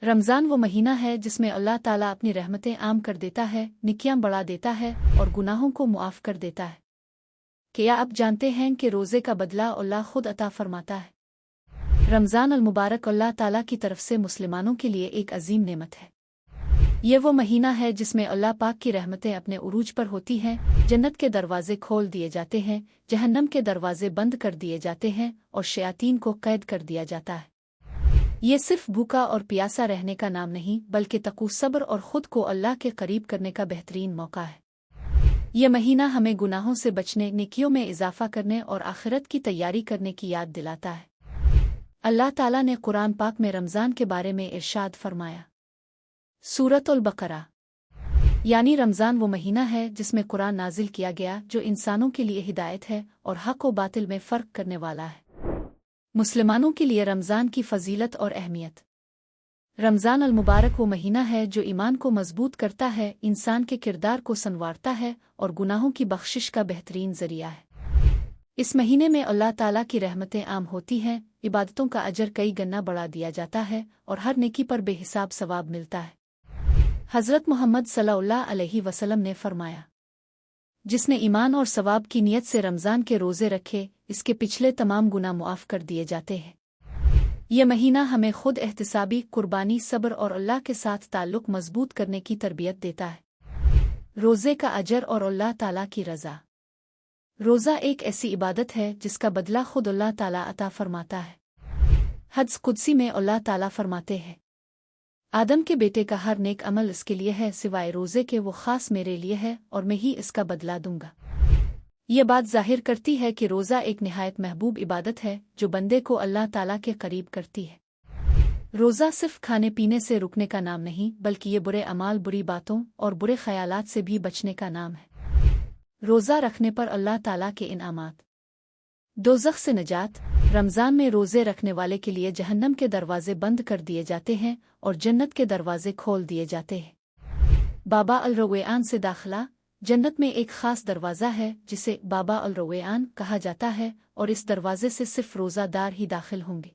रमज़ान वो महीना है जिसमें अल्लाह ताला अपनी रहमतें आम कर देता है, निकियां बढ़ा देता है और गुनाहों को मुआफ़ कर देता है। क्या आप जानते हैं कि रोज़े का बदला अल्लाह खुद अता फरमाता है। रमज़ान अल मुबारक अल्लाह ताला की तरफ से मुसलमानों के लिए एक अजीम नेमत है। ये वो महीना है जिसमें अल्लाह पाक की रहमतें अपने उरूज पर होती हैं, जन्नत के दरवाजे खोल दिए जाते हैं, जहन्नम के दरवाजे बंद कर दिए जाते हैं और शयातीन को कैद कर दिया जाता है। ये सिर्फ भूखा और प्यासा रहने का नाम नहीं, बल्कि तकू सब्र और खुद को अल्लाह के करीब करने का बेहतरीन मौका है। यह महीना हमें गुनाहों से बचने, नेकियों में इजाफा करने और आखिरत की तैयारी करने की याद दिलाता है। अल्लाह ताला ने कुरान पाक में रमज़ान के बारे में इरशाद फरमाया। सूरत अल बकरा यानी रमज़ान वो महीना है जिसमें कुरान नाजिल किया गया, जो इंसानों के लिए हिदायत है और हक व बातिल में फ़र्क करने वाला है। मुसलमानों के लिए रमज़ान की फ़जीलत और अहमियत। रमज़ान अल मुबारक वो महीना है जो ईमान को मजबूत करता है, इंसान के किरदार को संवारता है और गुनाहों की बख्शिश का बेहतरीन ज़रिया है। इस महीने में अल्लाह ताला की रहमतें आम होती हैं, इबादतों का अजर कई गना बढ़ा दिया जाता है और हर नेकी पर बेहिसाब सवाब मिलता है। हज़रत मोहम्मद सल्लल्लाहु अलैहि वसल्लम ने फरमाया, जिसने ईमान और सवाब की नीयत से रमज़ान के रोज़े रखे, इसके पिछले तमाम गुनाह मुआफ़ कर दिए जाते हैं। यह महीना हमें खुद एहतिसाबी, कुर्बानी, सब्र और अल्लाह के साथ ताल्लुक़ मजबूत करने की तरबियत देता है। रोज़े का अजर और अल्लाह ताला की रज़ा। रोज़ा एक ऐसी इबादत है जिसका बदला खुद अल्लाह ताला अता फरमाता है। हदीस कुदसी में अल्लाह ताला फरमाते हैं, आदम के बेटे का हर नेक अमल इसके लिए है सिवाय रोज़े के, वो ख़ास मेरे लिए है और मैं ही इसका बदला दूंगा। ये बात ज़ाहिर करती है कि रोज़ा एक निहायत महबूब इबादत है जो बंदे को अल्लाह ताला के करीब करती है। रोज़ा सिर्फ खाने पीने से रुकने का नाम नहीं, बल्कि ये बुरे अमाल, बुरी बातों और बुरे ख्यालात से भी बचने का नाम है। रोज़ा रखने पर अल्लाह ताला के इनामात। दोज़ख से नजात। रमज़ान में रोज़े रखने वाले के लिए जहन्नम के दरवाजे बंद कर दिए जाते हैं और जन्नत के दरवाजे खोल दिए जाते हैं। बाबा अल रवैयान से दाखिला। जन्नत में एक ख़ास दरवाज़ा है जिसे बाबा अल रवैयान कहा जाता है और इस दरवाजे से सिर्फ रोज़ादार ही दाखिल होंगे।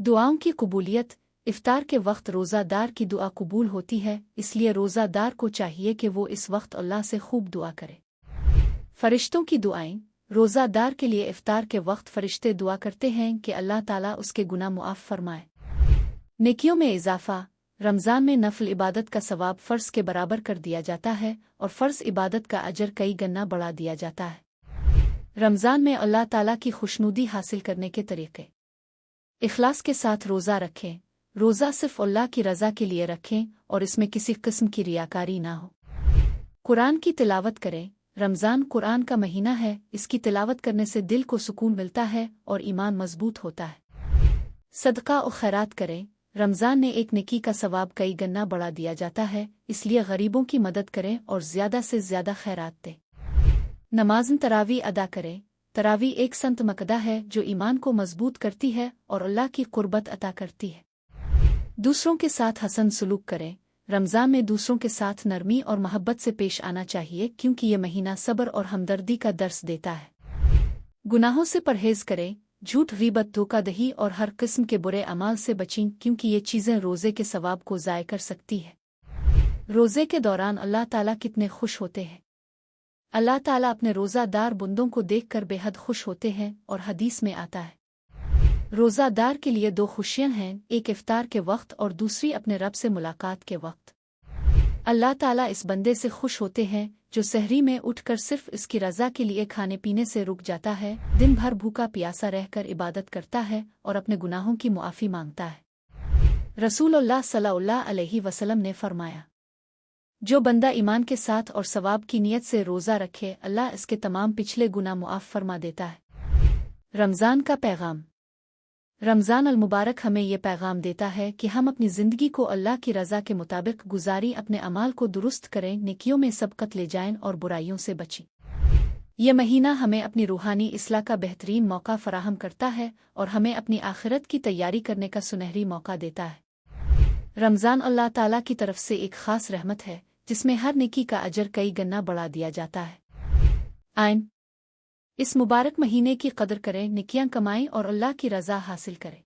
दुआओं की कबूलियत। इफ्तार के वक्त रोज़ादार की दुआ कबूल होती है, इसलिए रोज़ादार को चाहिए कि वो इस वक्त अल्लाह से खूब दुआ करे। फ़रिश्तों की दुआएं। रोज़ादार के लिए इफ्तार के वक्त फ़रिश्ते दुआ करते हैं कि अल्लाह ताला उसके गुनाह मुआफ़ फरमाए। नेकियों में इजाफ़ा। रमज़ान में नफल इबादत का सवाब फ़र्ज़ के बराबर कर दिया जाता है और फ़र्ज़ इबादत का अजर कई गना बढ़ा दिया जाता है। रमज़ान में अल्लाह ताला की खुशनुदी हासिल करने के तरीक़े। इखलास के साथ रोज़ा रखें। रोज़ा सिर्फ अल्लाह की रज़ा के लिए रखें और इसमें किसी किस्म की रियाकारी ना हो। कुरान की तिलावत करें। रमज़ान कुरान का महीना है, इसकी तिलावत करने से दिल को सुकून मिलता है और ईमान मजबूत होता है। सदका और खैरात करें। रमज़ान ने एक नेकी का सवाब कई गना बढ़ा दिया जाता है, इसलिए गरीबों की मदद करें और ज़्यादा से ज़्यादा खैरात दें। नमाज़ तरावी अदा करें। तरावी एक संत मकदा है जो ईमान को मजबूत करती है और अल्लाह की कुर्बत अता करती है। दूसरों के साथ हसन सलूक करें। रमज़ान में दूसरों के साथ नरमी और मोहब्बत से पेश आना चाहिए, क्योंकि ये महीना सब्र और हमदर्दी का दर्स देता है। गुनाहों से परहेज़ करें। झूठ, गीबत, धोखाधड़ी और हर किस्म के बुरे अमाल से बचें, क्योंकि ये चीज़ें रोज़े के सवाब को ज़ाय कर सकती है। रोज़े के दौरान अल्लाह ताला कितने खुश होते हैं। अल्लाह ताला अपने रोज़ादार बंदों को देखकर बेहद खुश होते हैं और हदीस में आता है, रोज़ादार के लिए दो खुशियाँ हैं, एक इफ्तार के वक्त और दूसरी अपने रब से मुलाकात के वक्त। अल्लाह ताला इस बंदे से खुश होते हैं जो सहरी में उठकर सिर्फ इसकी रज़ा के लिए खाने पीने से रुक जाता है, दिन भर भूखा प्यासा रहकर इबादत करता है और अपने गुनाहों की मुआफ़ी मांगता है। रसूलुल्लाह सल्लल्लाहु अलैहि वसल्लम ने फरमाया, जो बंदा ईमान के साथ और सवाब की नीयत से रोज़ा रखे, अल्लाह इसके तमाम पिछले गुनाह मुआफ़ फरमा देता है। रमज़ान का पैगाम। रमज़ान अल मुबारक हमें ये पैगाम देता है कि हम अपनी ज़िंदगी को अल्लाह की रज़ा के मुताबिक गुजारी, अपने अमाल को दुरुस्त करें, नेकियों में सबकत ले जाएं और बुराइयों से बचें। यह महीना हमें अपनी रूहानी इस्लाह का बेहतरीन मौका फराहम करता है और हमें अपनी आखिरत की तैयारी करने का सुनहरी मौका देता है। रमज़ान अल्लाह ताला की तरफ से एक ख़ास रहमत है जिसमें हर नेकी का अजर कई गना बढ़ा दिया जाता है। आइन इस मुबारक महीने की कदर करें, नेकियां कमाएं और अल्लाह की रज़ा हासिल करें।